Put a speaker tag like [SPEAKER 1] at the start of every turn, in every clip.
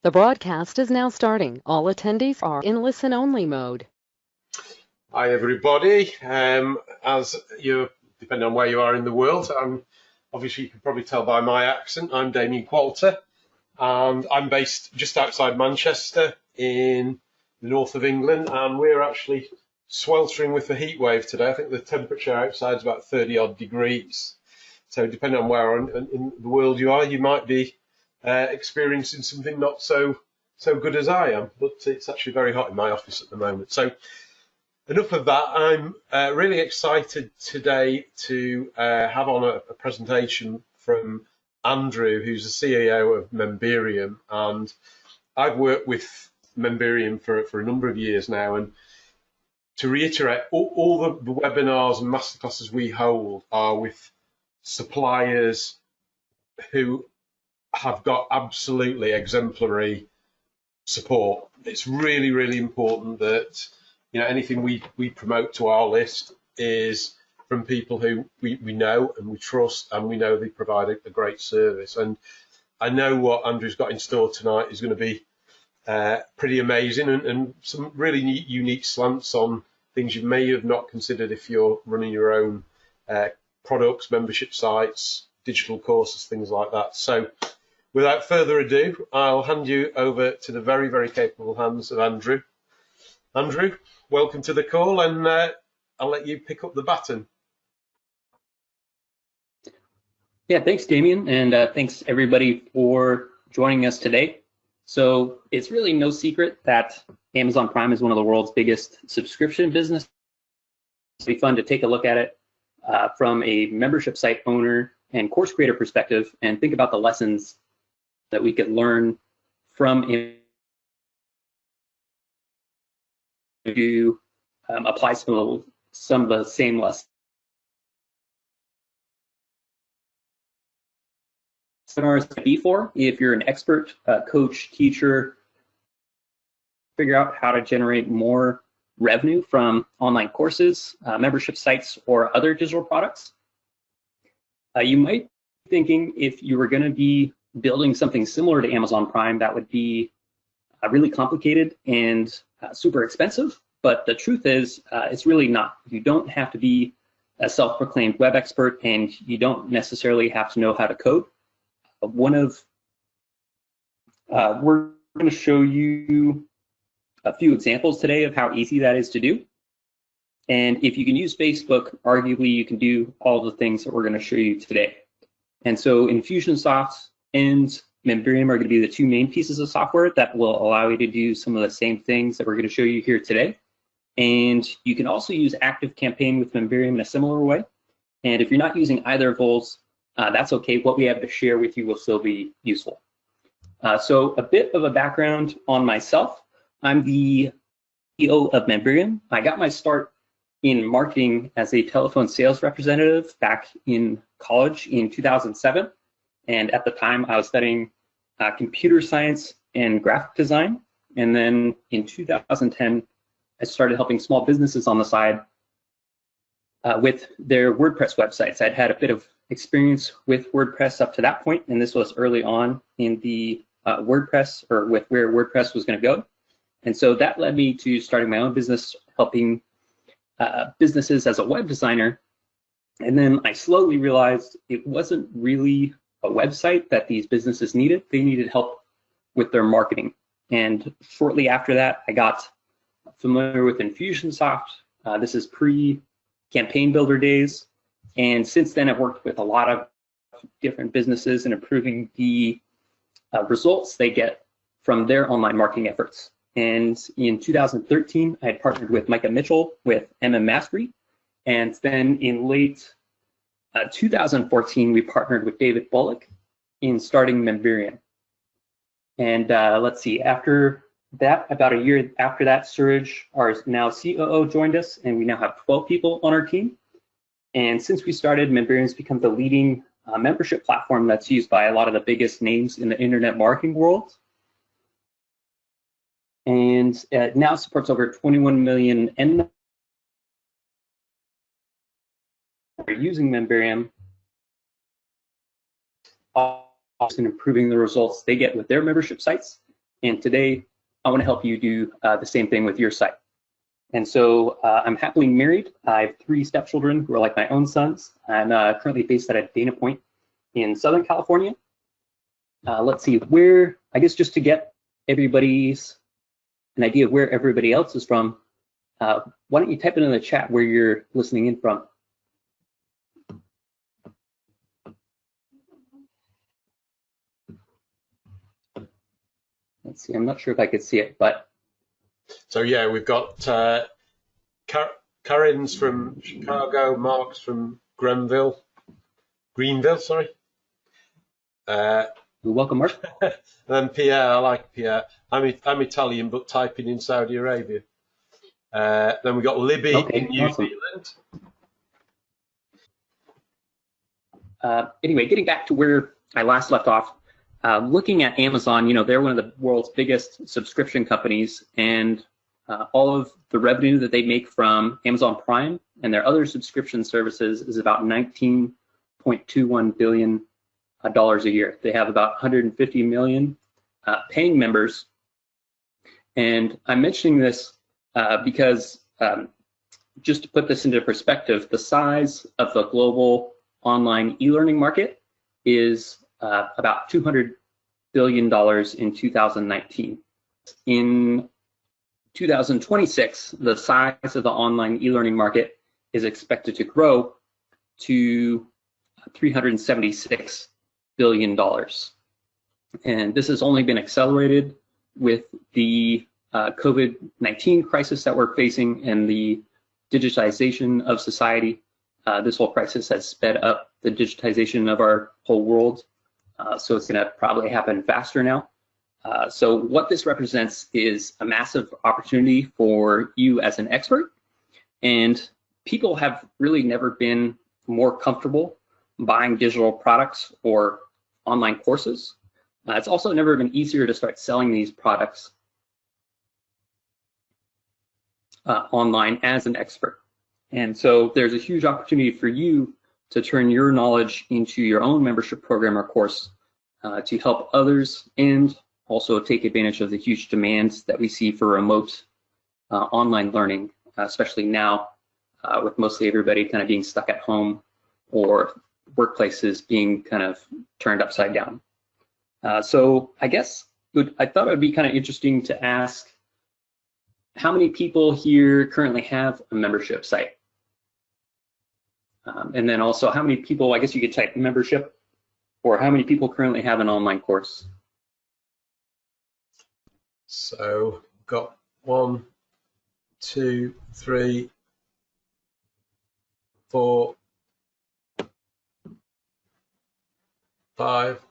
[SPEAKER 1] The broadcast is now starting. All attendees are in listen-only mode.
[SPEAKER 2] Hi everybody. As you, depending on where you are in the world, obviously you can probably tell by my accent, I'm Damien Qualter, and I'm based just outside Manchester in the north of England, and we're actually sweltering with the heat wave today. I think the temperature outside is about 30 odd degrees. So depending on where in the world you are, you might be experiencing something not so good as I am, but it's actually very hot in my office at the moment. So enough of that. I'm really excited today to have on a presentation from Andrew, who's the CEO of Memberium, and I've worked with Memberium for a number of years now. And to reiterate, all the webinars and masterclasses we hold are with suppliers who have got absolutely exemplary support. It's really, really important that anything we promote to our list is from people who we know and we trust, and we know they provide a great service. And I know what Andrew's got in store tonight is going to be pretty amazing, and some really unique slants on things you may have not considered if you're running your own products, membership sites, digital courses, things like that. So without further ado, I'll hand you over to the very, very capable hands of Andrew. Andrew, welcome to the call, and I'll let you pick up the baton.
[SPEAKER 3] Yeah, thanks, Damien, and thanks everybody for joining us today. So it's really no secret that Amazon Prime is one of the world's biggest subscription businesses. It'll be fun to take a look at it from a membership site owner and course creator perspective, and think about the lessons that we could learn from to apply some of the same lessons. Webinars to be for if you're an expert, coach, teacher, figure out how to generate more revenue from online courses, membership sites, or other digital products. You might be thinking, if you were going to be building something similar to Amazon Prime, that would be really complicated and super expensive. But the truth is, it's really not. You don't have to be a self-proclaimed web expert, and you don't necessarily have to know how to code. We're going to show you a few examples today of how easy that is to do. And if you can use Facebook, arguably you can do all the things that we're going to show you today. And so Infusionsoft and Memberium are going to be the two main pieces of software that will allow you to do some of the same things that we're going to show you here today. And you can also use ActiveCampaign with Memberium in a similar way. And if you're not using either of those, that's okay. What we have to share with you will still be useful. So a bit of a background on myself. I'm the CEO of Memberium. I got my start in marketing as a telephone sales representative back in college in 2007. And at the time, I was studying computer science and graphic design. And then in 2010, I started helping small businesses on the side with their WordPress websites. I'd had a bit of experience with WordPress up to that point, and this was early on in the WordPress, or with where WordPress was going to go. And so that led me to starting my own business, helping businesses as a web designer. And then I slowly realized it wasn't really a website that these businesses needed. They needed help with their marketing. And shortly after that, I got familiar with Infusionsoft. This is pre-Campaign Builder days. And since then, I've worked with a lot of different businesses in improving the results they get from their online marketing efforts. And in 2013, I had partnered with Micah Mitchell with Mastery. And then in late 2014, we partnered with David Bullock in starting Memberium. And let's see, after that, about a year after that, Suraj, our now COO, joined us, and we now have 12 people on our team. And since we started, Memberium has become the leading membership platform that's used by a lot of the biggest names in the internet marketing world. And it now supports over 21 million end using Memberium, and improving the results they get with their membership sites. And today, I want to help you do the same thing with your site. And so I'm happily married. I have 3 stepchildren who are like my own sons. I'm currently based out of Dana Point in Southern California. Let's see where, I guess just to get everybody's an idea of where everybody else is from, why don't you type it in the chat where you're listening in from? Let's see, I'm not sure if I could see it, but.
[SPEAKER 2] So yeah, we've got Karen's from Chicago, Mark's from Greenville, sorry.
[SPEAKER 3] Welcome, Mark.
[SPEAKER 2] And then Pierre, I like Pierre. I'm Italian, but typing in Saudi Arabia. Then we got Libby in New Zealand.
[SPEAKER 3] Anyway, getting back to where I last left off, looking at Amazon, you know, they're one of the world's biggest subscription companies, and all of the revenue that they make from Amazon Prime and their other subscription services is about $19.21 billion a year. They have about 150 million paying members. And I'm mentioning this because just to put this into perspective, the size of the global online e-learning market is about $200 billion in 2019. In 2026, the size of the online e-learning market is expected to grow to $376 billion. And this has only been accelerated with the COVID-19 crisis that we're facing and the digitization of society. This whole crisis has sped up the digitization of our whole world. So it's going to probably happen faster now. So what this represents is a massive opportunity for you as an expert. And people have really never been more comfortable buying digital products or online courses. It's also never been easier to start selling these products online as an expert. And so there's a huge opportunity for you to turn your knowledge into your own membership program or course to help others, and also take advantage of the huge demands that we see for remote online learning, especially now with mostly everybody kind of being stuck at home or workplaces being kind of turned upside down. So I guess I thought it would be kind of interesting to ask how many people here currently have a membership site? And then also how many people, I guess you could type membership, or how many people currently have an online course?
[SPEAKER 2] So got 1, 2, 3, 4, 5.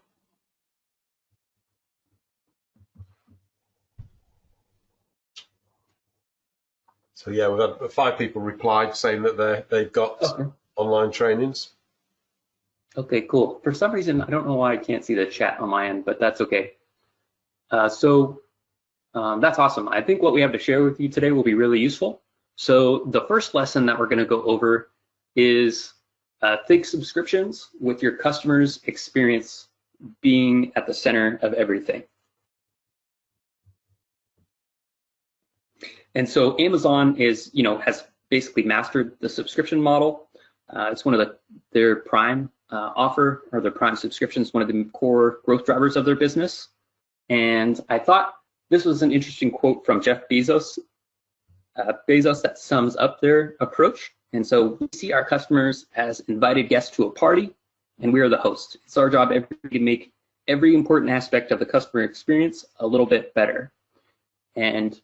[SPEAKER 2] So yeah, we've had 5 people replied saying that they've got online trainings.
[SPEAKER 3] Okay, cool. For some reason, I don't know why I can't see the chat on my end, but that's okay. So that's awesome. I think what we have to share with you today will be really useful. So the first lesson that we're going to go over is think subscriptions with your customers' experience being at the center of everything. And so Amazon is, has basically mastered the subscription model. It's one of their Prime offer, or their Prime subscriptions, one of the core growth drivers of their business. And I thought this was an interesting quote from Jeff Bezos. That sums up their approach. And so we see our customers as invited guests to a party, and we are the host. It's our job to make every important aspect of the customer experience a little bit better. And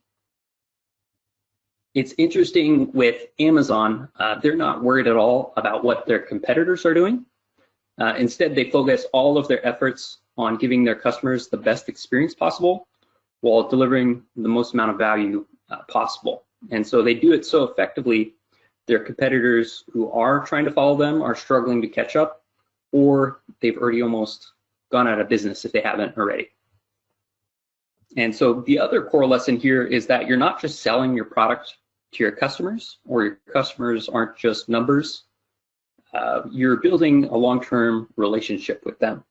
[SPEAKER 3] it's interesting with Amazon, they're not worried at all about what their competitors are doing. Instead, they focus all of their efforts on giving their customers the best experience possible while delivering the most amount of value possible. And so they do it so effectively, their competitors who are trying to follow them are struggling to catch up, or they've already almost gone out of business if they haven't already. And so the other core lesson here is that you're not just selling your product to your customers, or your customers aren't just numbers. You're building a long-term relationship with them.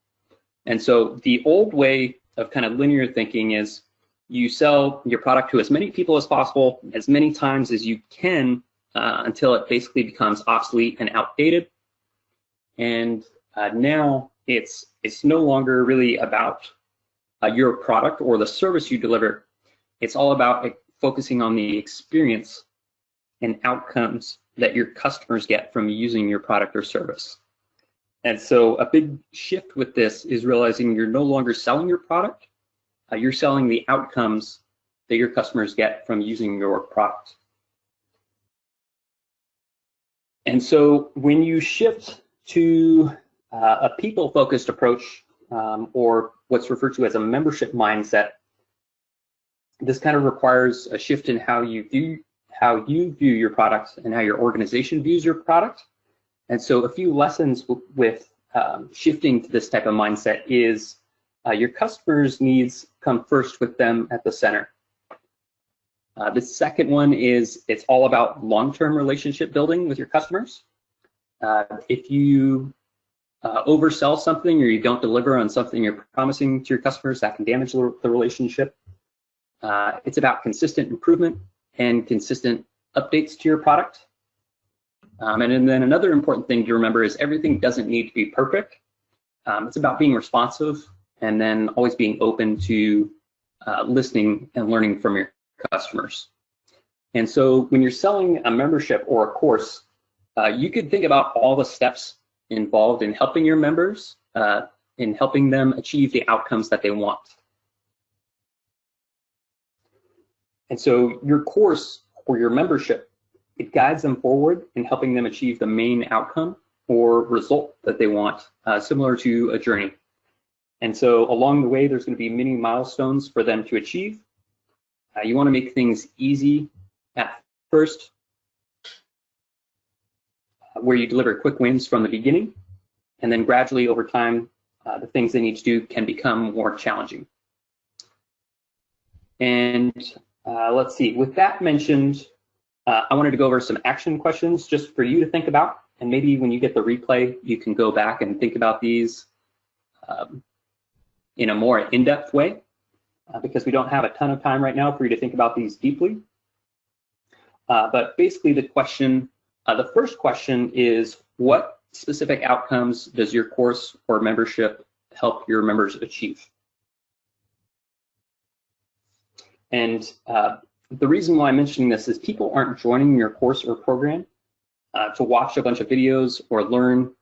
[SPEAKER 3] And so the old way of kind of linear thinking is you sell your product to as many people as possible, as many times as you can, until it basically becomes obsolete and outdated. And now it's no longer really about your product or the service you deliver. It's all about focusing on the experience and outcomes that your customers get from using your product or service. And so a big shift with this is realizing you're no longer selling your product, you're selling the outcomes that your customers get from using your product. And so when you shift to a people-focused approach, or what's referred to as a membership mindset, this kind of requires a shift in how you view your product and how your organization views your product. And so a few lessons with shifting to this type of mindset is your customers' needs come first with them at the center. The second one is it's all about long-term relationship building with your customers. If you oversell something or you don't deliver on something you're promising to your customers, that can damage the relationship. It's about consistent improvement and consistent updates to your product. And then another important thing to remember is everything doesn't need to be perfect. It's about being responsive and then always being open to listening and learning from your customers. And so when you're selling a membership or a course, you could think about all the steps involved in helping your members, in helping them achieve the outcomes that they want. And so your course or your membership, it guides them forward in helping them achieve the main outcome or result that they want, similar to a journey. And so along the way, there's going to be many milestones for them to achieve. You want to make things easy at first, where you deliver quick wins from the beginning, and then gradually over time, the things they need to do can become more challenging. And let's see, with that mentioned, I wanted to go over some action questions just for you to think about. And maybe when you get the replay, you can go back and think about these in a more in-depth way, because we don't have a ton of time right now for you to think about these deeply. But basically the question, the first question is, what specific outcomes does your course or membership help your members achieve? And the reason why I'm mentioning this is people aren't joining your course or program to watch a bunch of videos or learn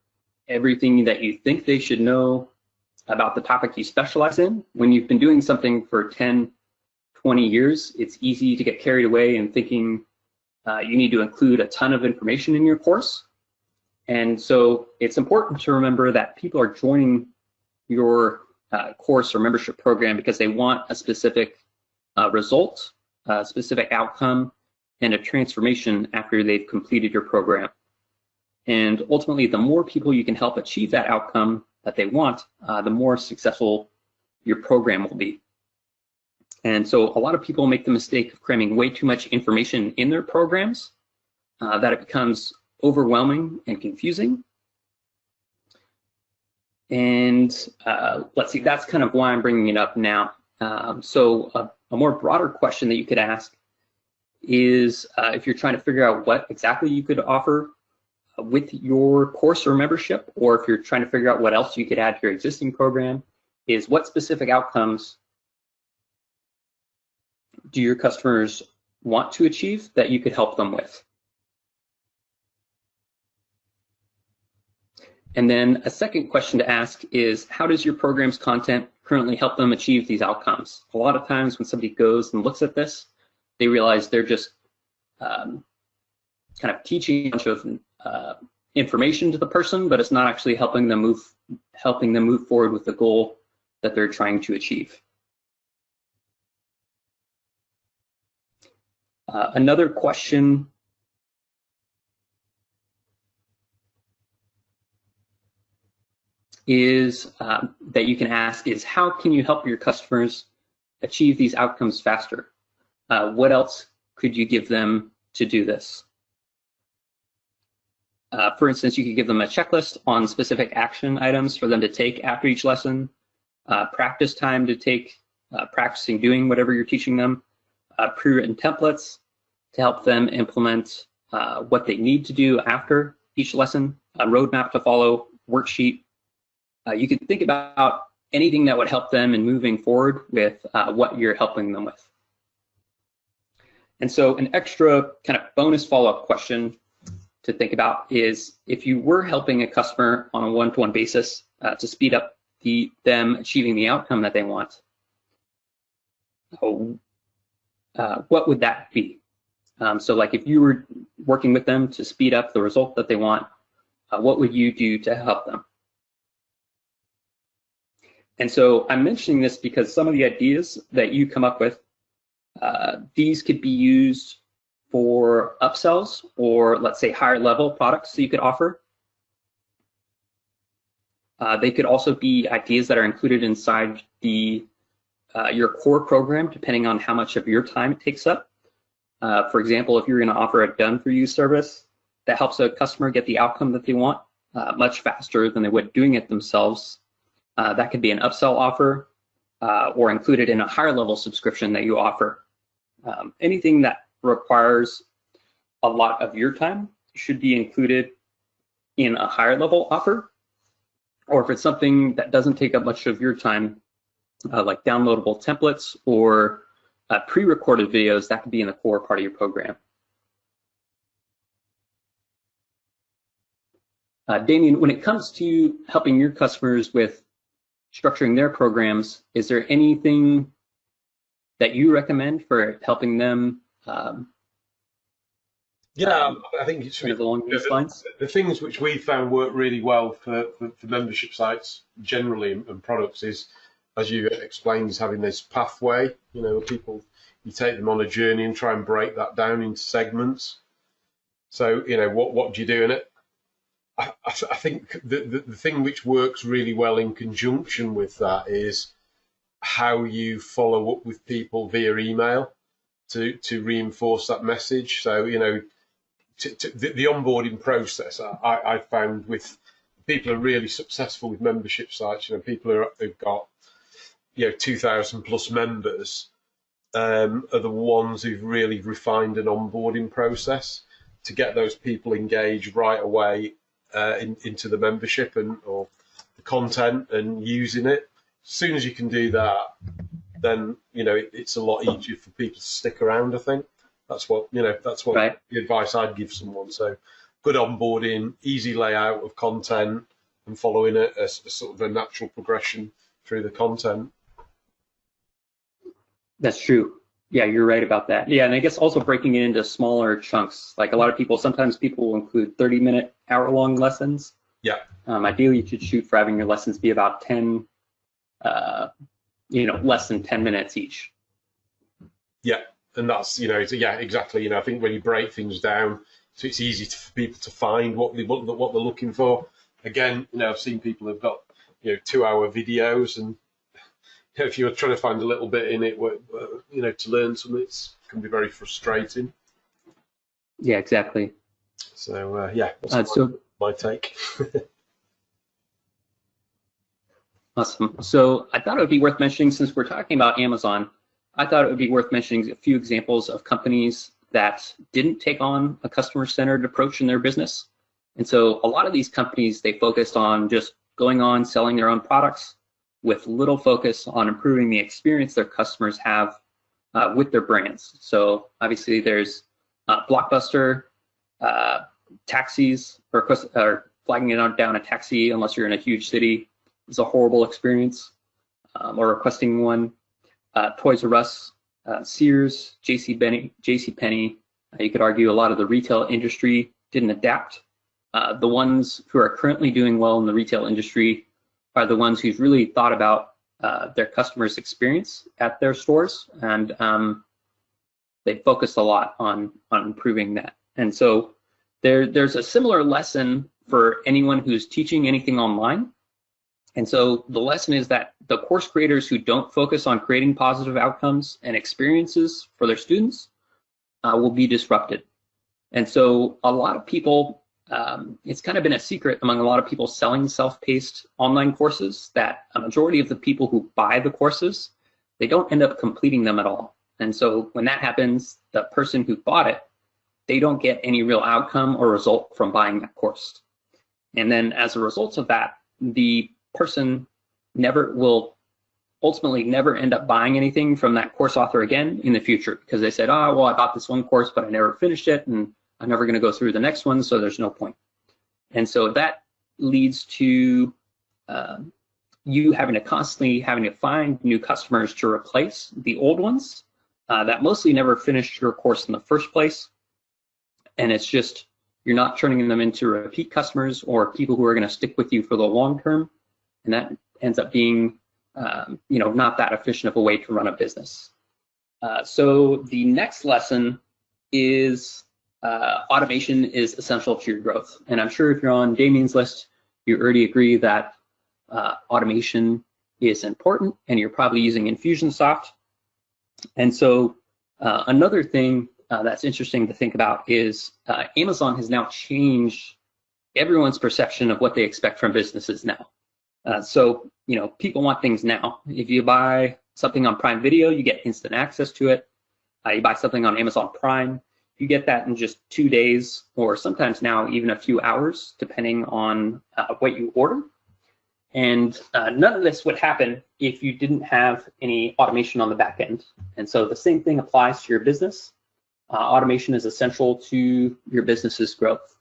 [SPEAKER 3] everything that you think they should know about the topic you specialize in. When you've been doing something for 10, 20 years, it's easy to get carried away in thinking you need to include a ton of information in your course. And so it's important to remember that people are joining your course or membership program because they want a specific result, a specific outcome, and a transformation after they've completed your program. And ultimately, the more people you can help achieve that outcome that they want, the more successful your program will be. And so a lot of people make the mistake of cramming way too much information in their programs, that it becomes overwhelming and confusing. And let's see, that's kind of why I'm bringing it up now. So a more broader question that you could ask is, if you're trying to figure out what exactly you could offer with your course or membership, or if you're trying to figure out what else you could add to your existing program, is what specific outcomes do your customers want to achieve that you could help them with? And then a second question to ask is, how does your program's content currently help them achieve these outcomes? A lot of times when somebody goes and looks at this, they realize they're just kind of teaching a bunch of information to the person, but it's not actually helping them move forward with the goal that they're trying to achieve. Another question is that you can ask is, how can you help your customers achieve these outcomes faster? What else could you give them to do this? For instance, you could give them a checklist on specific action items for them to take after each lesson, practice time to take practicing doing whatever you're teaching them, pre-written templates to help them implement what they need to do after each lesson, a roadmap to follow, worksheet. You could think about anything that would help them in moving forward with what you're helping them with. And so an extra kind of bonus follow-up question to think about is, if you were helping a customer on a one-to-one basis to speed up them achieving the outcome that they want, what would that be? So like if you were working with them to speed up the result that they want, what would you do to help them? And so I'm mentioning this because some of the ideas that you come up with, these could be used for upsells or, let's say, higher level products that you could offer. They could also be ideas that are included inside your core program, depending on how much of your time it takes up. For example, if you're going to offer a done-for-you service that helps a customer get the outcome that they want much faster than they would doing it themselves, that could be an upsell offer or included in a higher level subscription that you offer. Anything that requires a lot of your time should be included in a higher level offer. Or if it's something that doesn't take up much of your time, like downloadable templates or pre-recorded videos, that could be in the core part of your program. Damien, when it comes to helping your customers with structuring their programs, is there anything that you recommend for helping them?
[SPEAKER 2] Yeah, I think it's
[SPEAKER 3] along these lines.
[SPEAKER 2] The things which we found work really well for membership sites generally and products is, as you explained, is having this pathway. You know, people, you take them on a journey and try and break that down into segments. So, you know, what do you do in it? I think the thing which works really well in conjunction with that is how you follow up with people via email to reinforce that message. So, you know, the onboarding process, I found with people who are really successful with membership sites, you know, people who've got, you know, 2,000 plus members are the ones who've really refined an onboarding process to get those people engaged right away into the membership or the content and using it. As soon as you can do that, then, you know, it's a lot easier for people to stick around, I think. That's what right. The advice I'd give someone. So good onboarding, easy layout of content, and following it as sort of a natural progression through the content.
[SPEAKER 3] That's true. Yeah, you're right about that. Yeah, and I guess also breaking it into smaller chunks. Like a lot of people, sometimes people will include 30-minute, hour-long lessons. Yeah. Ideally, you should shoot for having your lessons be about 10, less than 10 minutes each.
[SPEAKER 2] Yeah. And that's, you know, yeah, exactly. You know, I think when you break things down, so it's easy for people to find what they're looking for. Again, you know, I've seen people who've got, you know, 2-hour videos, and you know, if you're trying to find a little bit in it, you know, to learn something, it can be very frustrating.
[SPEAKER 3] Yeah, exactly.
[SPEAKER 2] So yeah, that's my take.
[SPEAKER 3] Awesome. So I thought it would be worth mentioning, since we're talking about Amazon, I thought it would be worth mentioning a few examples of companies that didn't take on a customer-centered approach in their business. And so a lot of these companies, they focused on just going on selling their own products with little focus on improving the experience their customers have with their brands. So obviously there's Blockbuster, taxis, or flagging it down a taxi unless you're in a huge city is a horrible experience, or requesting one. Toys R Us, Sears, JCPenney. You could argue a lot of the retail industry didn't adapt. The ones who are currently doing well in the retail industry are the ones who've really thought about their customers' experience at their stores, and they focused a lot on improving that. And so there's a similar lesson for anyone who's teaching anything online. And so the lesson is that the course creators who don't focus on creating positive outcomes and experiences for their students will be disrupted. And so a lot of people, it's kind of been a secret among a lot of people selling self-paced online courses that a majority of the people who buy the courses they don't end up completing them at all. And so when that happens, the person who bought it, they don't get any real outcome or result from buying that course. And then as a result of that, the person will ultimately never end up buying anything from that course author again in the future, because they said, oh, well, I bought this one course, but I never finished it, and I'm never going to go through the next one, so there's no point. And so that leads to you constantly having to find new customers to replace the old ones that mostly never finished your course in the first place. And it's just, you're not turning them into repeat customers or people who are going to stick with you for the long term. And that ends up being, not that efficient of a way to run a business. So the next lesson is automation is essential to your growth. And I'm sure if you're on Damien's list, you already agree that automation is important, and you're probably using Infusionsoft. And so another thing that's interesting to think about is Amazon has now changed everyone's perception of what they expect from businesses now. So people want things now. If you buy something on Prime Video, you get instant access to it. You buy something on Amazon Prime, you get that in just 2 days, or sometimes now even a few hours, depending on what you order. And none of this would happen if you didn't have any automation on the back end. And so the same thing applies to your business. Automation is essential to your business's growth.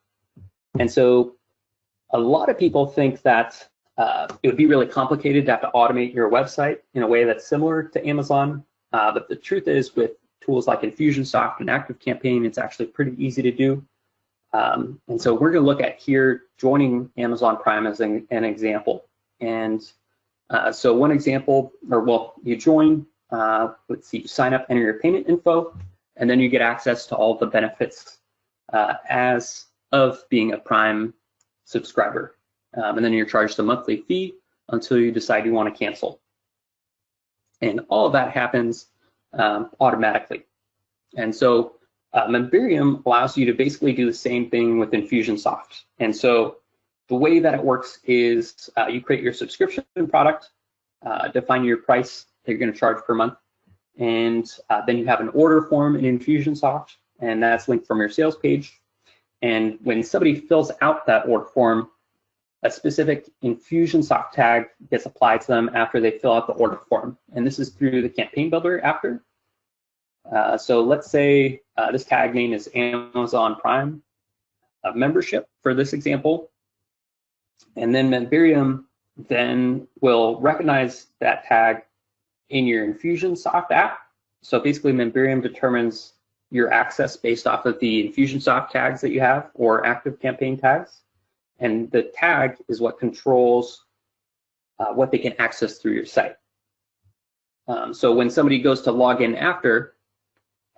[SPEAKER 3] And so a lot of people think that it would be really complicated to have to automate your website in a way that's similar to Amazon. But the truth is, with tools like Infusionsoft and ActiveCampaign, it's actually pretty easy to do. And so we're going to look at here joining Amazon Prime as an example. And so one example, you join, let's see, you sign up, enter your payment info, and then you get access to all the benefits as of being a Prime subscriber. And then you're charged a monthly fee until you decide you want to cancel. And all of that happens automatically. And so Memberium allows you to basically do the same thing with Infusionsoft. And so the way that it works is you create your subscription product, define your price that you're going to charge per month, and then you have an order form in Infusionsoft, and that's linked from your sales page. And when somebody fills out that order form, a specific Infusionsoft tag gets applied to them after they fill out the order form. And this is through the campaign builder after. So let's say this tag name is Amazon Prime membership for this example. And then Memberium then will recognize that tag in your Infusionsoft app. So basically Memberium determines your access based off of the Infusionsoft tags that you have or ActiveCampaign tags. And the tag is what controls what they can access through your site. So when somebody goes to log in after,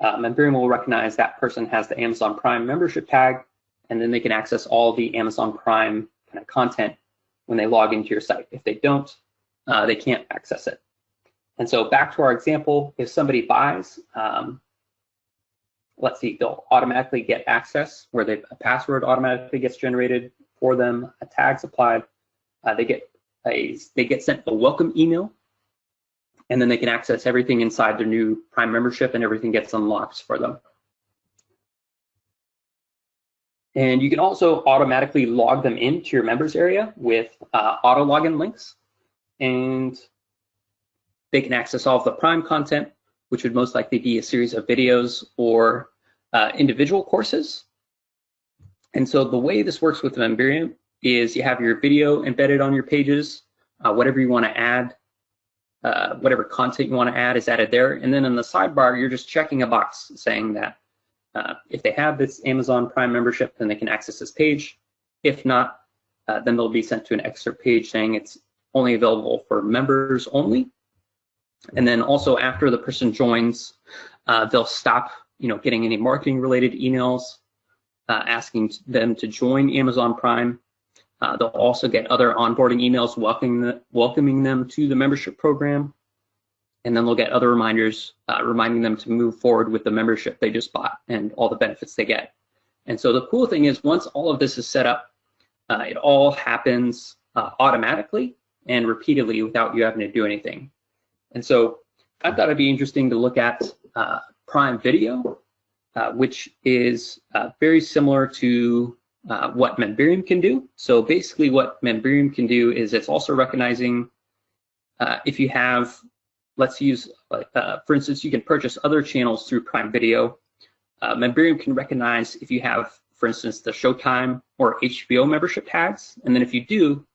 [SPEAKER 3] Memberium will recognize that person has the Amazon Prime membership tag, and then they can access all the Amazon Prime kind of content when they log into your site. If they don't, they can't access it. And so back to our example, if somebody buys, let's see, they'll automatically get access where a password automatically gets generated for them, a tag's applied, they get sent a welcome email, and then they can access everything inside their new Prime membership, and everything gets unlocked for them. And you can also automatically log them into your members area with auto login links, and they can access all of the Prime content, which would most likely be a series of videos or individual courses. And so the way this works with Memberium is you have your video embedded on your pages, whatever you want to add, whatever content you want to add is added there. And then in the sidebar, you're just checking a box saying that if they have this Amazon Prime membership, then they can access this page. If not, then they'll be sent to an excerpt page saying it's only available for members only. And then also after the person joins, they'll stop getting any marketing related emails asking them to join Amazon Prime. They'll also get other onboarding emails welcoming them to the membership program. And then they'll get other reminders reminding them to move forward with the membership they just bought and all the benefits they get. And so the cool thing is once all of this is set up, it all happens automatically and repeatedly without you having to do anything. And so I thought it'd be interesting to look at Prime Video, which is very similar to what Memberium can do. So basically what Memberium can do is it's also recognizing if you have, let's use, for instance, you can purchase other channels through Prime Video. Memberium can recognize if you have, for instance, the Showtime or HBO membership tags. And then if you do,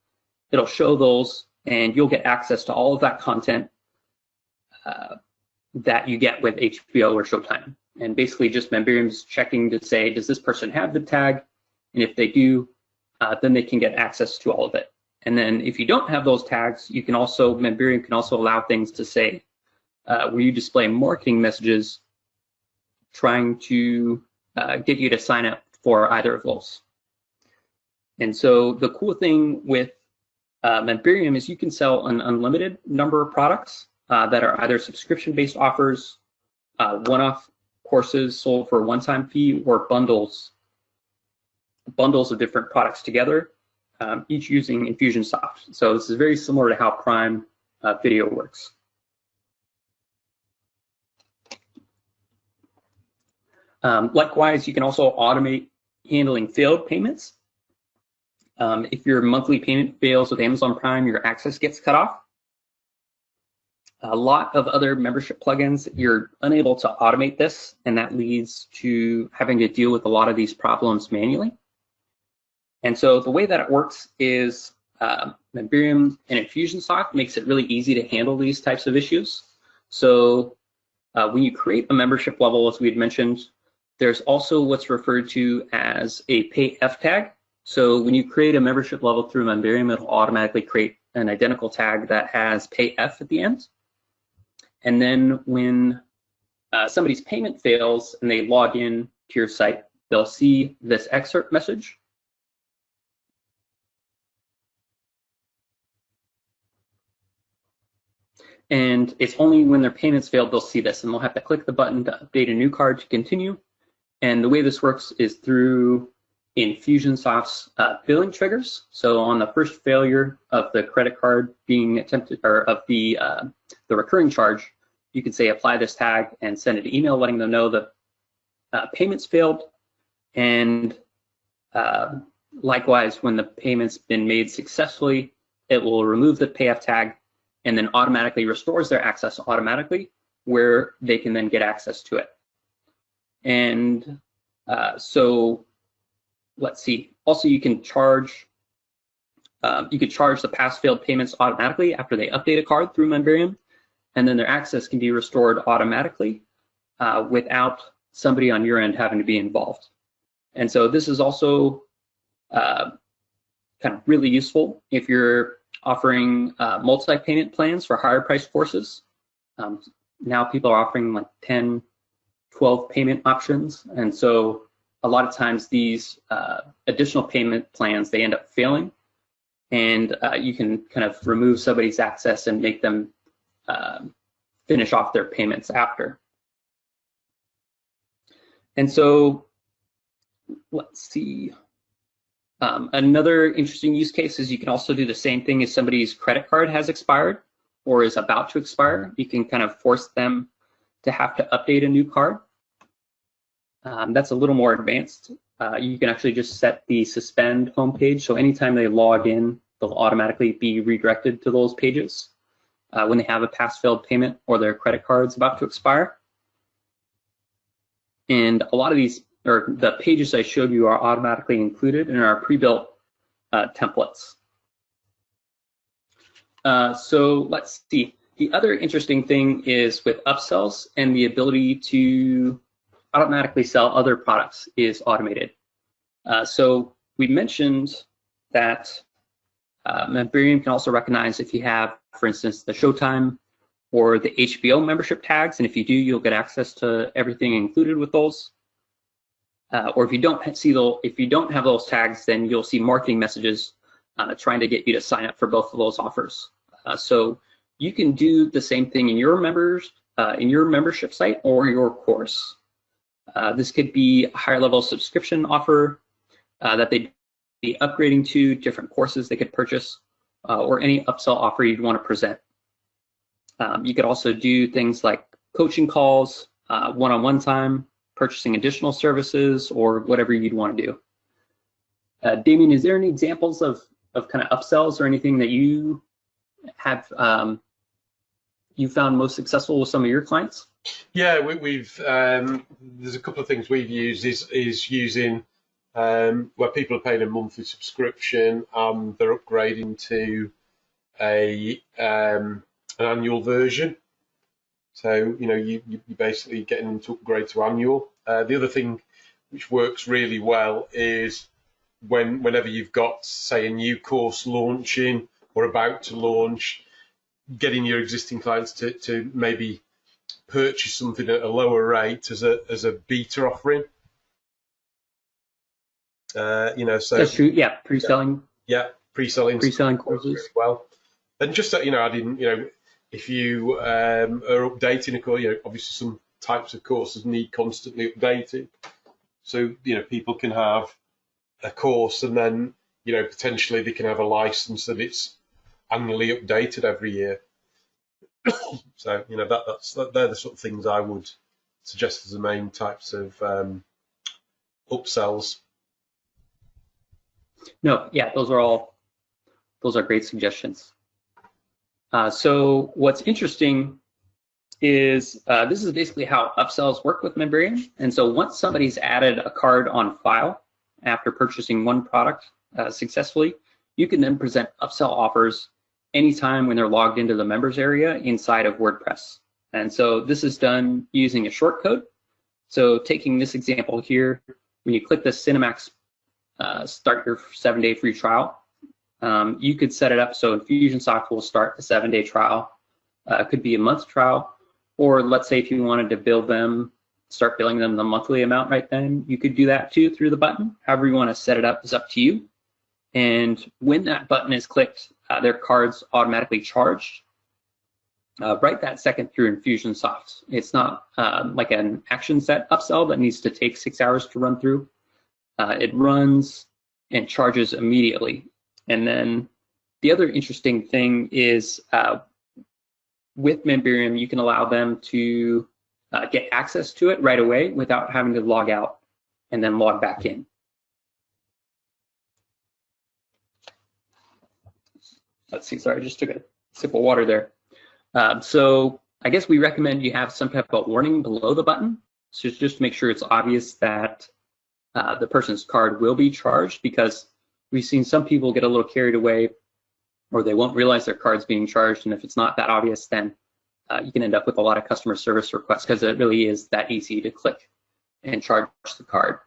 [SPEAKER 3] it'll show those and you'll get access to all of that content that you get with HBO or Showtime. And basically just Memberium's checking to say, does this person have the tag? And if they do, then they can get access to all of it. And then if you don't have those tags, you can also, Memberium can also allow things to say, where you display marketing messages trying to get you to sign up for either of those. And so the cool thing with Memberium is you can sell an unlimited number of products that are either subscription-based offers, one-off courses sold for a one-time fee, or bundles of different products together, each using Infusionsoft. So this is very similar to how Prime Video works. Likewise, you can also automate handling failed payments. If your monthly payment fails with Amazon Prime, your access gets cut off. A lot of other membership plugins, you're unable to automate this, and that leads to having to deal with a lot of these problems manually. And so the way that it works is Memberium and Infusionsoft makes it really easy to handle these types of issues. So when you create a membership level, as we had mentioned, there's also what's referred to as a payF tag. So when you create a membership level through Memberium, it'll automatically create an identical tag that has payF at the end. And then when somebody's payment fails and they log in to your site, they'll see this excerpt message. And it's only when their payments failed they'll see this, and they'll have to click the button to update a new card to continue. And the way this works is through Infusionsoft's billing triggers. So on the first failure of the credit card being attempted, or of the recurring charge, you can say apply this tag and send an email letting them know that payments failed. And likewise, when the payment's been made successfully, it will remove the payF tag and then automatically restores their access automatically, where they can then get access to it. And so let's see. Also, you can charge the past failed payments automatically after they update a card through Memberium, and then their access can be restored automatically without somebody on your end having to be involved. And so this is also kind of really useful if you're offering multi-payment plans for higher priced courses. Now people are offering like 10, 12 payment options. And so a lot of times these additional payment plans, they end up failing. And you can kind of remove somebody's access and make them finish off their payments after. And so let's see. Another interesting use case is you can also do the same thing if somebody's credit card has expired or is about to expire. You can kind of force them to have to update a new card. That's a little more advanced. You can actually just set the suspend homepage. So anytime they log in, they'll automatically be redirected to those pages when they have a past failed payment or their credit card's about to expire. And a lot of these, or the pages I showed you, are automatically included in our pre-built templates. So let's see. The other interesting thing is with upsells, and the ability to automatically sell other products is automated. So we mentioned that Memberium can also recognize if you have, for instance, the Showtime or the HBO membership tags, and if you do, you'll get access to everything included with those. Or if you don't have those tags, then you'll see marketing messages trying to get you to sign up for both of those offers. So you can do the same thing in your membership site or your course. This could be a higher level subscription offer that they'd be upgrading to, different courses they could purchase, or any upsell offer you'd want to present. You could also do things like coaching calls, one-on-one time, purchasing additional services, or whatever you'd want to do. Damien, is there any examples of kind of upsells or anything that you have you found most successful with some of your clients?
[SPEAKER 2] Yeah, we've there's a couple of things we've used is using where people are paying a monthly subscription and they're upgrading to an annual version. So you basically getting them to upgrade to annual. The other thing which works really well is whenever you've got, say, a new course launching or about to launch, getting your existing clients to maybe purchase something at a lower rate as a beta offering. So
[SPEAKER 3] That's true. Yeah, pre-selling.
[SPEAKER 2] Yeah, pre-selling
[SPEAKER 3] courses
[SPEAKER 2] really well. And just that, adding, if you are updating a course, obviously some types of courses need constantly updating. So people can have a course and then potentially they can have a license that it's annually updated every year. So they're the sort of things I would suggest as the main types of upsells.
[SPEAKER 3] No, yeah, those are great suggestions. So what's interesting is this is basically how upsells work with Memberium. And so once somebody's added a card on file after purchasing one product successfully, you can then present upsell offers anytime when they're logged into the members area inside of WordPress. And so this is done using a shortcode. So taking this example here, when you click the Cinemax start your 7-day free trial, you could set it up so Infusionsoft will start the 7-day trial. It could be a month trial, or let's say if you wanted to start billing them the monthly amount right then, you could do that too through the button. However you want to set it up is up to you. And when that button is clicked, their card's automatically charged right that second through Infusionsoft. It's not like an action set upsell that needs to take 6 hours to run through. It runs and charges immediately. And then the other interesting thing is with Memberium, you can allow them to get access to it right away without having to log out and then log back in. Let's see, sorry, I just took a sip of water there. So I guess we recommend you have some type of warning below the button. So just to make sure it's obvious that the person's card will be charged, because we've seen some people get a little carried away or they won't realize their card's being charged. And if it's not that obvious, then you can end up with a lot of customer service requests because it really is that easy to click and charge the card.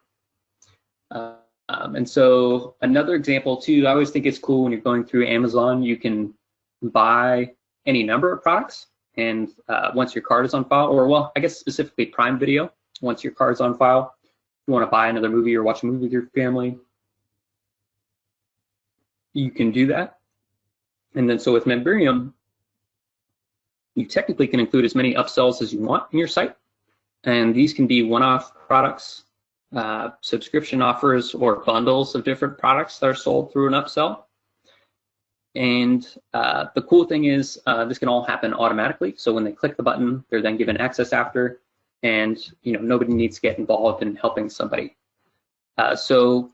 [SPEAKER 3] And so another example too, I always think it's cool when you're going through Amazon, you can buy any number of products, and once your card is on file, or well, I guess specifically Prime Video, once your card's on file, you want to buy another movie or watch a movie with your family, you can do that. And then so with Memberium, you technically can include as many upsells as you want in your site. And these can be one-off products, subscription offers, or bundles of different products that are sold through an upsell. And the cool thing is this can all happen automatically. So when they click the button, they're then given access after, and nobody needs to get involved in helping somebody. So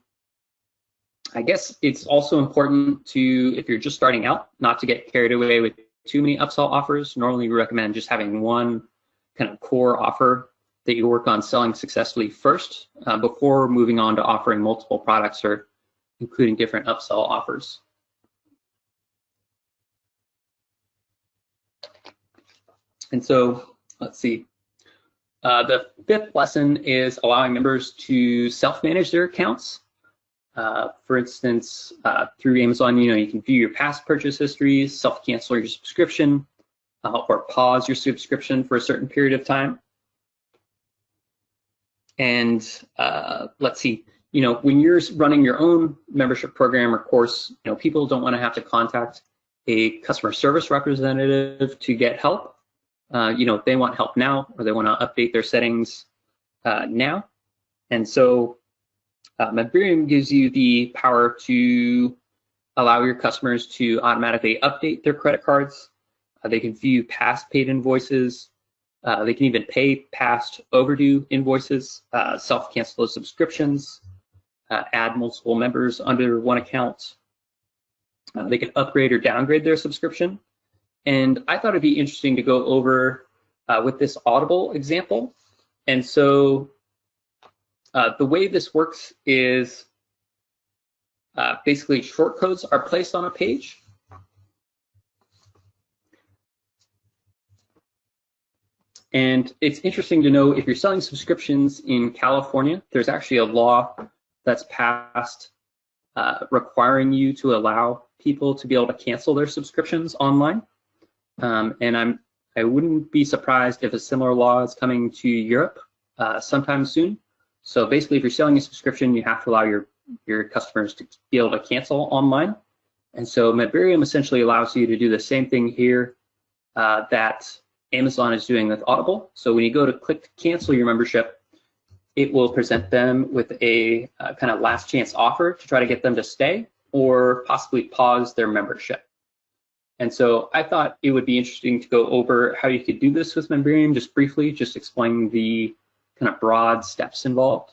[SPEAKER 3] I guess it's also important to, if you're just starting out, not to get carried away with too many upsell offers. Normally we recommend just having one kind of core offer that you work on selling successfully first before moving on to offering multiple products or including different upsell offers. And so let's see. The fifth lesson is allowing members to self-manage their accounts. For instance, through Amazon, you can view your past purchase histories, self-cancel your subscription, or pause your subscription for a certain period of time. And let's see, when you're running your own membership program or course, people don't want to have to contact a customer service representative to get help. They want help now, or they want to update their settings now. And so Memberium gives you the power to allow your customers to automatically update their credit cards They can view past paid invoices. They can even pay past overdue invoices, self-cancel those subscriptions, add multiple members under one account. They can upgrade or downgrade their subscription. And I thought it'd be interesting to go over with this Audible example. And so the way this works is basically short codes are placed on a page. And it's interesting to know if you're selling subscriptions in California, there's actually a law that's passed requiring you to allow people to be able to cancel their subscriptions online. And I wouldn't be surprised if a similar law is coming to Europe sometime soon. So basically, if you're selling a subscription, you have to allow your customers to be able to cancel online. And so Medbarium essentially allows you to do the same thing here that Amazon is doing with Audible. So when you go to click to cancel your membership, it will present them with a kind of last chance offer to try to get them to stay or possibly pause their membership. And so I thought it would be interesting to go over how you could do this with Medbarium, just briefly, just explain the kind of broad steps involved.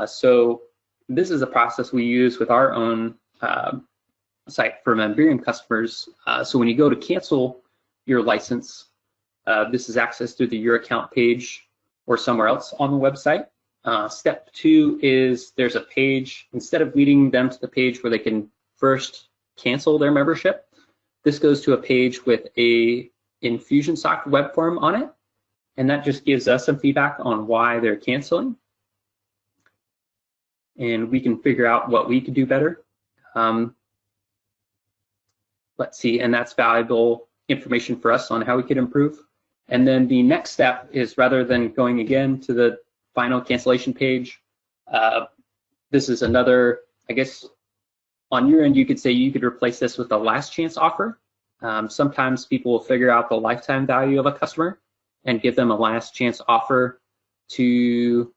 [SPEAKER 3] So this is a process we use with our own site for Medbarium customers. So when you go to cancel your license, this is accessed through the Your Account page or somewhere else on the website. Step 2 is there's a page, instead of leading them to the page where they can first cancel their membership, this goes to a page with a Infusionsoft web form on it, and that just gives us some feedback on why they're canceling. And we can figure out what we could do better. Let's see, and that's valuable information for us on how we could improve. And then the next step is, rather than going again to the final cancellation page, this is another, I guess, on your end, you could say you could replace this with a last chance offer. Sometimes people will figure out the lifetime value of a customer and give them a last chance offer to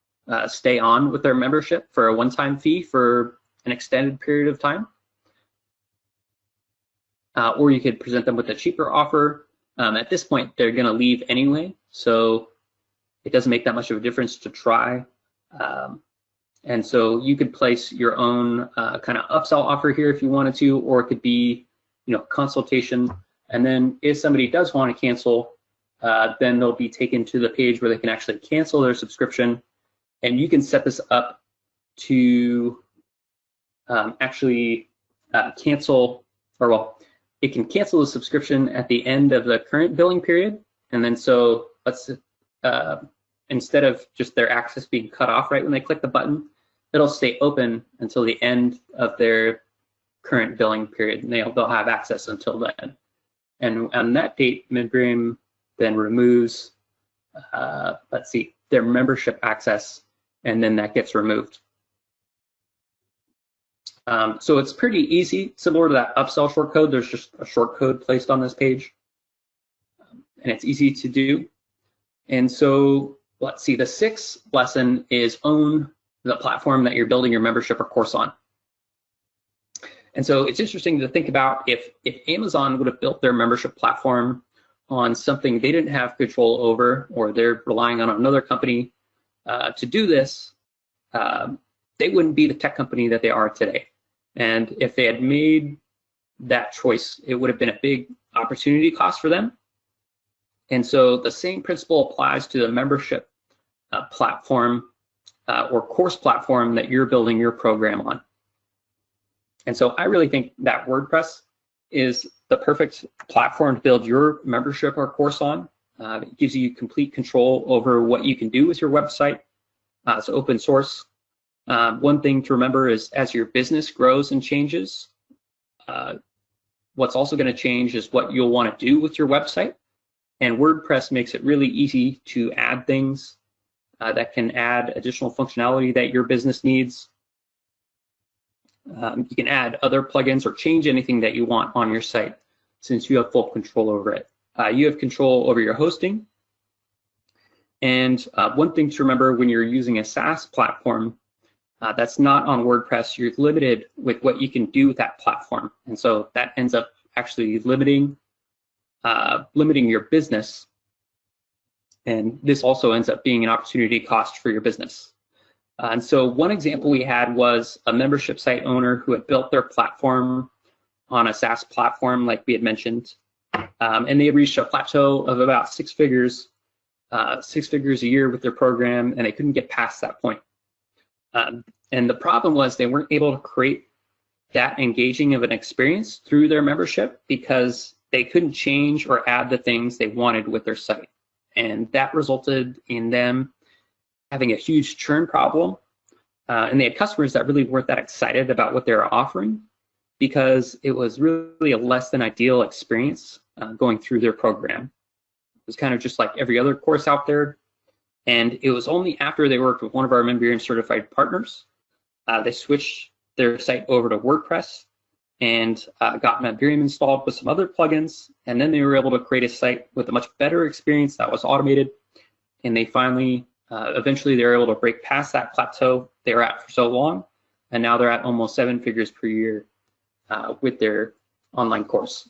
[SPEAKER 3] stay on with their membership for a one-time fee for an extended period of time. Or you could present them with a cheaper offer. At this point, they're going to leave anyway, so it doesn't make that much of a difference to try. And so you could place your own kind of upsell offer here if you wanted to, or it could be, consultation. And then if somebody does want to cancel, then they'll be taken to the page where they can actually cancel their subscription. And you can set this up to actually cancel, or well, it can cancel the subscription at the end of the current billing period. And then so let's, instead of just their access being cut off right when they click the button, it'll stay open until the end of their current billing period, and they'll have access until then. And on that date, Medbarium then removes, let's see, their membership access, and then that gets removed. So it's pretty easy, similar to that upsell shortcode. There's just a shortcode placed on this page, and it's easy to do. And so let's see, the sixth lesson is own the platform that you're building your membership or course on. And so it's interesting to think about if Amazon would have built their membership platform on something they didn't have control over, or they're relying on another company to do this, they wouldn't be the tech company that they are today. And if they had made that choice, it would have been a big opportunity cost for them. And so the same principle applies to the membership platform or course platform that you're building your program on. And so I really think that WordPress is the perfect platform to build your membership or course on. It gives you complete control over what you can do with your website. It's open source. One thing to remember is as your business grows and changes, what's also going to change is what you'll want to do with your website. And WordPress makes it really easy to add things that can add additional functionality that your business needs. You can add other plugins or change anything that you want on your site since you have full control over it. You have control over your hosting. And one thing to remember when you're using a SaaS platform that's not on WordPress, you're limited with what you can do with that platform. And so that ends up actually limiting limiting your business. And this also ends up being an opportunity cost for your business. And so one example we had was a membership site owner who had built their platform on a SaaS platform, like we had mentioned, and they had reached a plateau of about six figures a year with their program, and they couldn't get past that point. And the problem was they weren't able to create that engaging of an experience through their membership because they couldn't change or add the things they wanted with their site. And that resulted in them having a huge churn problem. And they had customers that really weren't that excited about what they were offering because it was really a less than ideal experience going through their program. It was kind of just like every other course out there. And it was only after they worked with one of our Memberium certified partners, they switched their site over to WordPress and got Memberium installed with some other plugins. And then they were able to create a site with a much better experience that was automated. And they finally, eventually they were able to break past that plateau they were at for so long. And now they're at almost 7 figures per year with their online course.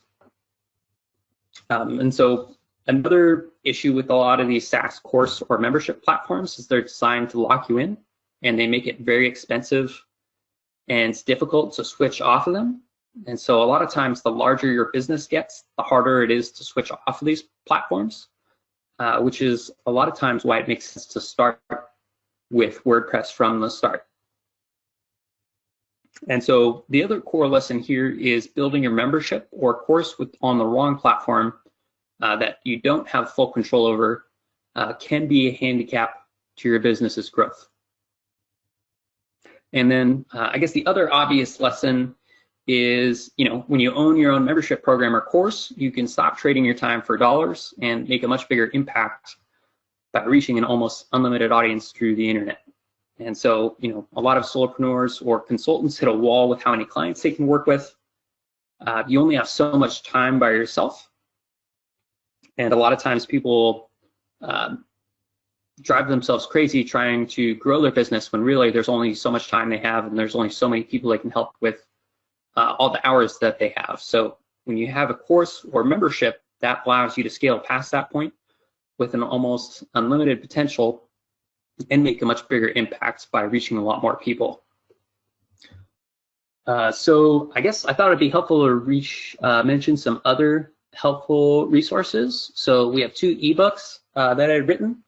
[SPEAKER 3] And so another issue with a lot of these SaaS course or membership platforms is they're designed to lock you in, and they make it very expensive and it's difficult to switch off of them. And so a lot of times the larger your business gets, the harder it is to switch off of these platforms, which is a lot of times why it makes sense to start with WordPress from the start. And so the other core lesson here is building your membership or course on the wrong platform that you don't have full control over can be a handicap to your business's growth. And then I guess the other obvious lesson is, when you own your own membership program or course, you can stop trading your time for dollars and make a much bigger impact by reaching an almost unlimited audience through the internet. And so, a lot of solopreneurs or consultants hit a wall with how many clients they can work with. You only have so much time by yourself. And a lot of times people drive themselves crazy trying to grow their business when really there's only so much time they have and there's only so many people they can help with all the hours that they have. So when you have a course or membership, that allows you to scale past that point with an almost unlimited potential and make a much bigger impact by reaching a lot more people. So I guess I thought it'd be helpful to mention some other helpful resources. So we have 2 ebooks that I've written.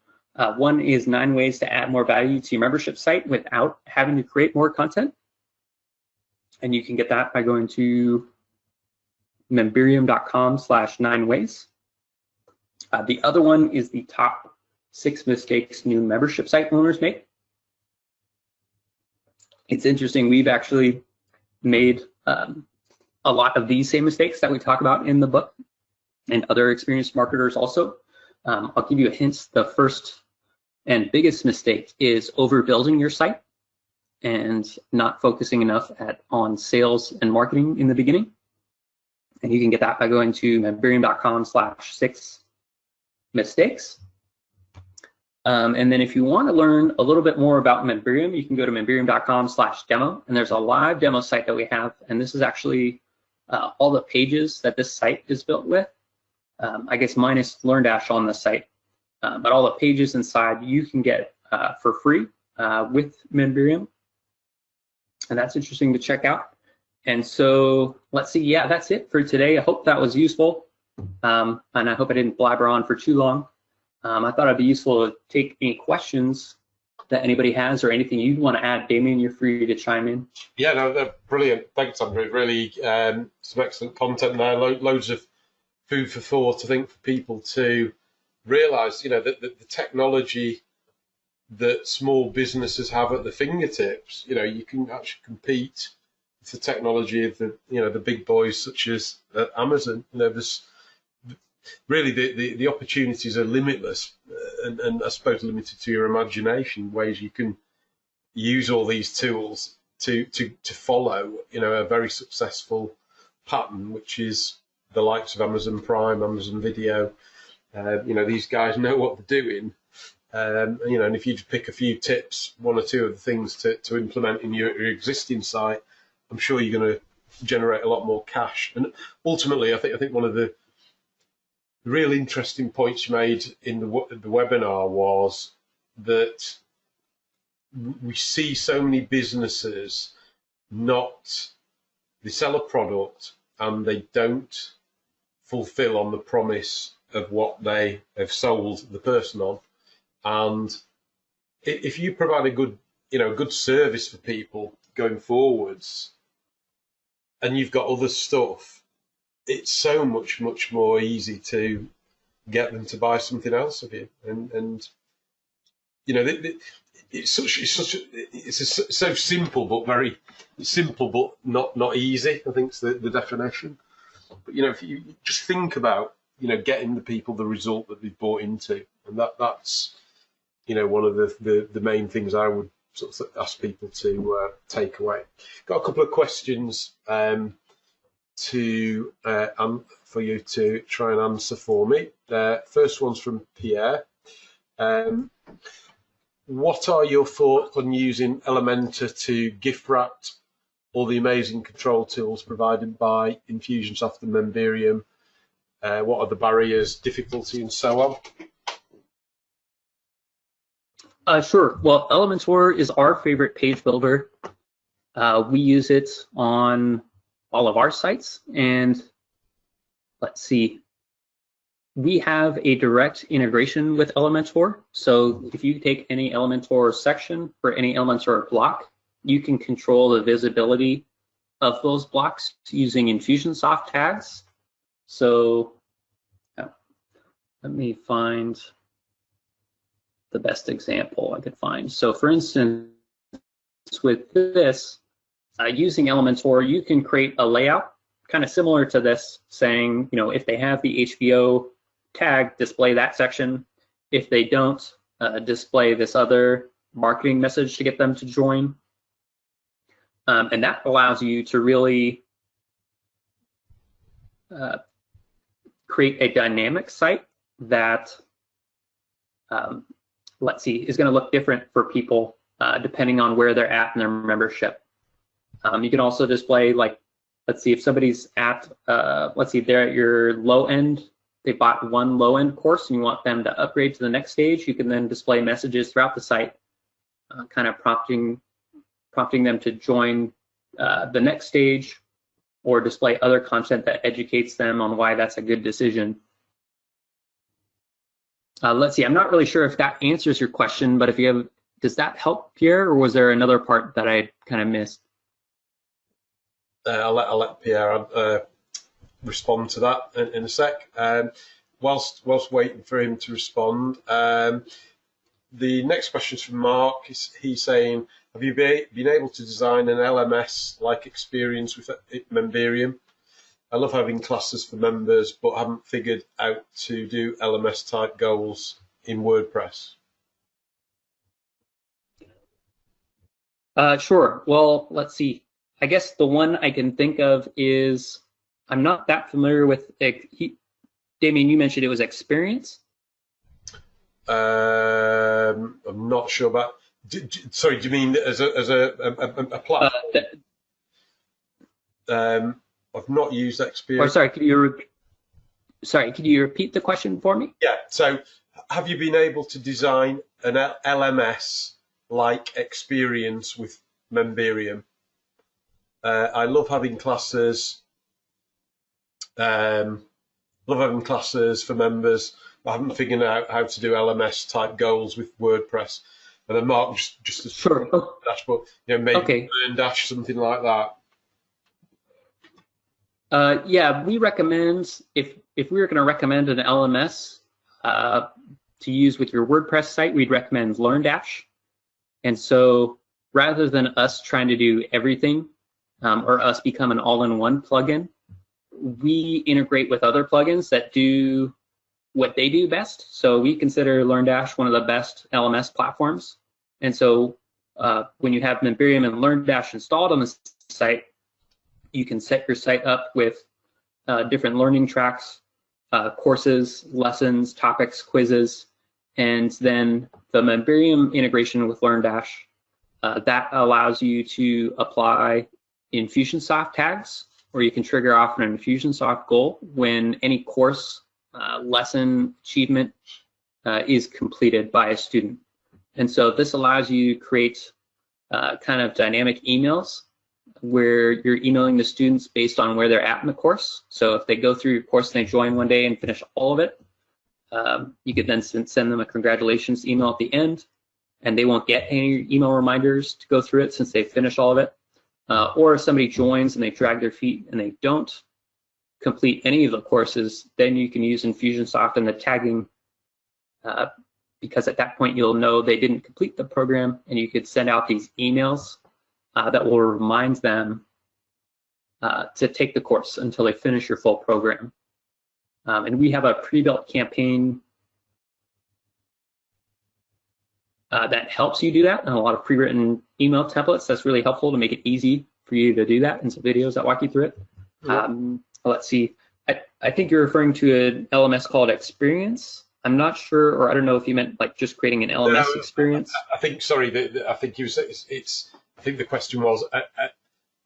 [SPEAKER 3] One is 9 ways to add more value to your membership site without having to create more content. And you can get that by going to memberium.com/9ways. The other one is the top 6 mistakes new membership site owners make. It's interesting, we've actually made a lot of these same mistakes that we talk about in the book, and other experienced marketers also. I'll give you a hint. The first and biggest mistake is overbuilding your site and not focusing enough on sales and marketing in the beginning. And you can get that by going to memberium.com/6 mistakes. And then if you want to learn a little bit more about Memberium, you can go to memberium.com/demo, and there's a live demo site that we have, and this is actually all the pages that this site is built with. I guess minus LearnDash on the site, but all the pages inside you can get for free with Memberium, and that's interesting to check out. And so let's see, yeah, that's it for today. I hope that was useful, and I hope I didn't blabber on for too long. I thought it'd be useful to take any questions that anybody has or anything you'd want to add. Damien, you're free to chime in.
[SPEAKER 2] Yeah, no, they're brilliant. Thanks, Andrew. Really, some excellent content there. Loads of food for thought, I think, for people to realise, that the technology that small businesses have at their fingertips, you can actually compete with the technology of the big boys such as Amazon. There's really the opportunities are limitless, and I suppose limited to your imagination, ways you can use all these tools to follow a very successful pattern, which is the likes of Amazon Prime, Amazon Video. These guys know what they're doing, and if you just pick a few tips, 1 or 2 of the things to implement in your existing site, I'm sure you're going to generate a lot more cash. And ultimately, I think one of the the real interesting points you made in the webinar was that we see so many businesses they sell a product and they don't fulfill on the promise of what they have sold the person on. And if you provide a good service for people going forwards, and you've got other stuff, it's so much more easy to get them to buy something else of you. And it's so simple, but very simple, but not easy. I think is the definition. But if you just think about getting the people the result that they've bought into, and that's one of the main things I would sort of ask people to take away. Got a couple of questions for you to try and answer for me. First one's from Pierre. What are your thoughts on using Elementor to gift wrap all the amazing control tools provided by Infusionsoft and Memberium? What are the barriers, difficulty, and so on?
[SPEAKER 3] Sure. Well, Elementor is our favorite page builder. We use it on all of our sites, and let's see. We have a direct integration with Elementor. So if you take any Elementor section or any Elementor block, you can control the visibility of those blocks using Infusionsoft tags. So let me find the best example I could find. So for instance, with this, using Elementor, you can create a layout kind of similar to this, saying, if they have the HBO tag, display that section. If they don't, display this other marketing message to get them to join. And that allows you to really create a dynamic site that let's see, is going to look different for people depending on where they're at in their membership. You can also display, like, let's see, if somebody's at, let's see, they're at your low end, they bought one low end course and you want them to upgrade to the next stage, you can then display messages throughout the site, kind of prompting them to join the next stage, or display other content that educates them on why that's a good decision. Let's see, I'm not really sure if that answers your question, but if you have, does that help, Pierre, or was there another part that I kind of missed?
[SPEAKER 2] I'll let Pierre respond to that in a sec. Whilst waiting for him to respond, the next question is from Mark. He's saying, have you been able to design an LMS-like experience with Memberium? I love having classes for members, but haven't figured out to do LMS-type goals in WordPress.
[SPEAKER 3] Sure. Well, let's see. I guess the one I can think of is, I'm not that familiar with, Damien, you mentioned it was Experience?
[SPEAKER 2] I'm not sure about, sorry, do you mean as a platform? I've not used Experience.
[SPEAKER 3] Or sorry, could you repeat the question for me?
[SPEAKER 2] Yeah, so have you been able to design an LMS-like experience with Memberium? I love having classes. Love having classes for members. I haven't figured out how to do LMS-type goals with WordPress. And then Mark just a
[SPEAKER 3] sure
[SPEAKER 2] dashboard, maybe LearnDash, something like that.
[SPEAKER 3] Yeah, we recommend, if we were going to recommend an LMS to use with your WordPress site, we'd recommend LearnDash. And so rather than us trying to do everything, or us become an all-in-one plugin, we integrate with other plugins that do what they do best. So we consider LearnDash one of the best LMS platforms. And so when you have Memberium and LearnDash installed on the site, you can set your site up with different learning tracks, courses, lessons, topics, quizzes, and then the Memberium integration with LearnDash, that allows you to apply Infusionsoft tags, or you can trigger off an Infusionsoft goal when any course lesson achievement is completed by a student. And so this allows you to create kind of dynamic emails where you're emailing the students based on where they're at in the course. So if they go through your course and they join one day and finish all of it, you could then send them a congratulations email at the end, and they won't get any email reminders to go through it since they finished all of it. Or if somebody joins and they drag their feet and they don't complete any of the courses, then you can use Infusionsoft and the tagging, because at that point you'll know they didn't complete the program, and you could send out these emails that will remind them to take the course until they finish your full program. And we have a pre-built campaign that helps you do that, and a lot of pre-written email templates. That's really helpful to make it easy for you to do that, and some videos that walk you through it. Let's see. I think you're referring to an LMS called Experience. I'm not sure, or I don't know if you meant like just creating an LMS experience.
[SPEAKER 2] I think, sorry, I think you said I think the question was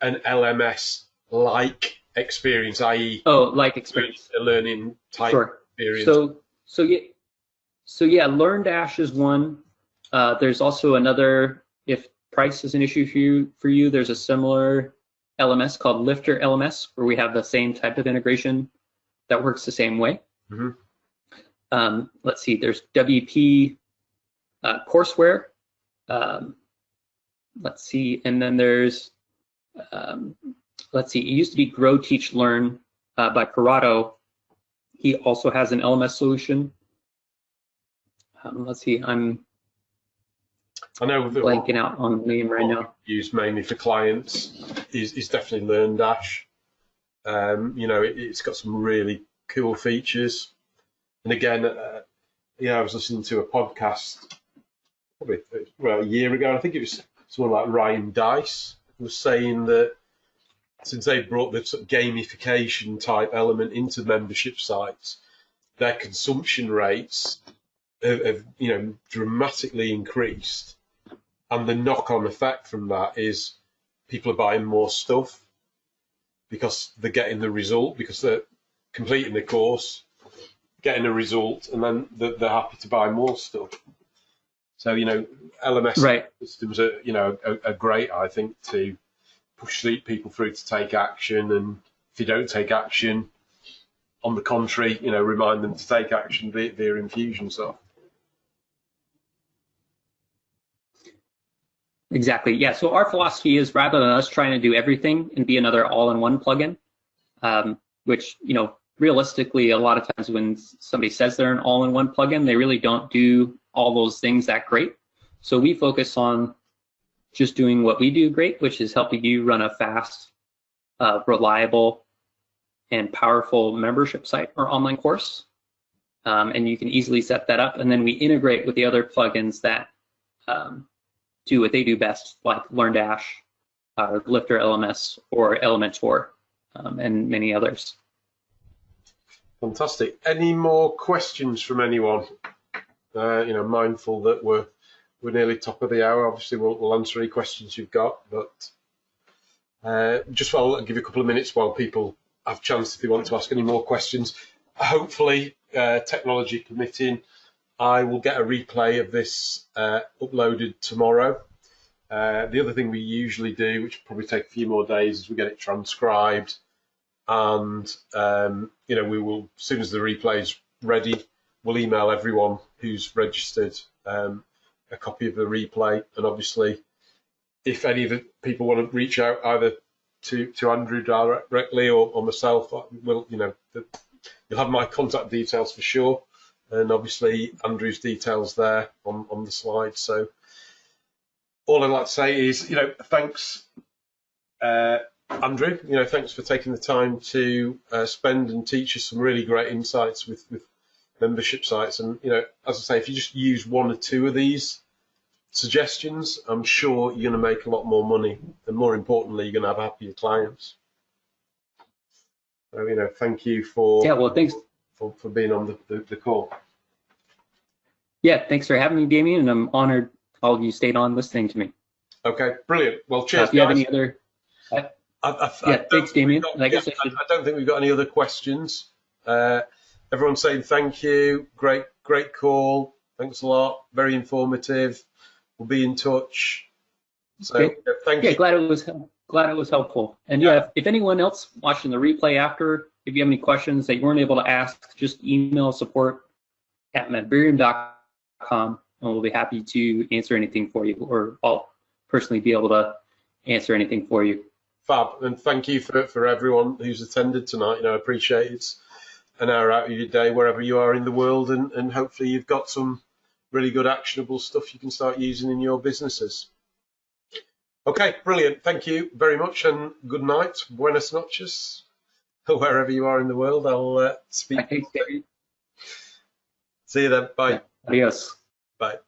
[SPEAKER 2] an LMS-like experience, i.e.
[SPEAKER 3] like experience,
[SPEAKER 2] a learning type
[SPEAKER 3] sure.
[SPEAKER 2] experience.
[SPEAKER 3] So yeah, LearnDash is one. There's also another, if price is an issue for you, there's a similar LMS called Lifter LMS, where we have the same type of integration that works the same way. Mm-hmm. Let's see, there's WP Courseware. Let's see, and then there's, let's see, it used to be Grow, Teach, Learn by Corrado. He also has an LMS solution. Let's see, I know blanking out on the name right now.
[SPEAKER 2] Used mainly for clients is definitely LearnDash. You know, it's got some really cool features. And again, I was listening to a podcast probably a year ago. I think it was someone like Ryan Dice was saying that since they brought the sort of gamification type element into membership sites, their consumption rates have dramatically increased, and the knock-on effect from that is people are buying more stuff because they're getting the result, because they're completing the course, getting a result, and then they're happy to buy more stuff. So LMS systems are great, I think, to push people through to take action, and if you don't take action, on the contrary, remind them to take action via Infusionsoft.
[SPEAKER 3] Exactly. Yeah. So our philosophy is, rather than us trying to do everything and be another all-in-one plugin, which realistically, a lot of times when somebody says they're an all-in-one plugin, they really don't do all those things that great. So we focus on just doing what we do great, which is helping you run a fast, reliable, and powerful membership site or online course. And you can easily set that up, and then we integrate with the other plugins that do what they do best, like LearnDash, Lifter LMS, or Elementor, and many others.
[SPEAKER 2] Fantastic. Any more questions from anyone? Mindful that we're nearly top of the hour. Obviously, we'll answer any questions you've got, but just I'll give you a couple of minutes while people have a chance if they want to ask any more questions. Hopefully, technology permitting, I will get a replay of this uploaded tomorrow. The other thing we usually do, which will probably take a few more days, is we get it transcribed, and we will, as soon as the replay is ready, we'll email everyone who's registered a copy of the replay. And obviously, if any of the people want to reach out either to Andrew directly or myself, you'll have my contact details for sure. And obviously Andrew's details there on the slide. So all I'd like to say is, thanks, Andrew. Thanks for taking the time to spend and teach us some really great insights with membership sites. And as I say, if you just use one or two of these suggestions, I'm sure you're going to make a lot more money, and more importantly, you're going to have happier clients. So thank you for
[SPEAKER 3] thanks
[SPEAKER 2] for being on the call.
[SPEAKER 3] Yeah, thanks for having me, Damien, and I'm honored all of you stayed on listening to me.
[SPEAKER 2] Okay, brilliant. Well, cheers,
[SPEAKER 3] if you
[SPEAKER 2] guys.
[SPEAKER 3] have any other, thanks, Damien.
[SPEAKER 2] I don't think we've got any other questions. everyone's saying thank you. Great call. Thanks a lot. Very informative. We'll be in touch. So
[SPEAKER 3] Okay.
[SPEAKER 2] thank
[SPEAKER 3] Yeah,
[SPEAKER 2] you.
[SPEAKER 3] glad it was helpful. And yeah, if anyone else watching the replay after, if you have any questions that you weren't able to ask, just email support@medbarium.com, and we'll be happy to answer anything for you, or I'll personally be able to answer anything for you.
[SPEAKER 2] Fab, and thank you for everyone who's attended tonight. I appreciate it's an hour out of your day wherever you are in the world, and hopefully you've got some really good actionable stuff you can start using in your businesses. Okay, brilliant. Thank you very much, and good night. Buenas noches, wherever you are in the world. I'll speak.
[SPEAKER 3] Okay.
[SPEAKER 2] See you then. Bye.
[SPEAKER 3] Adios.
[SPEAKER 2] Bye.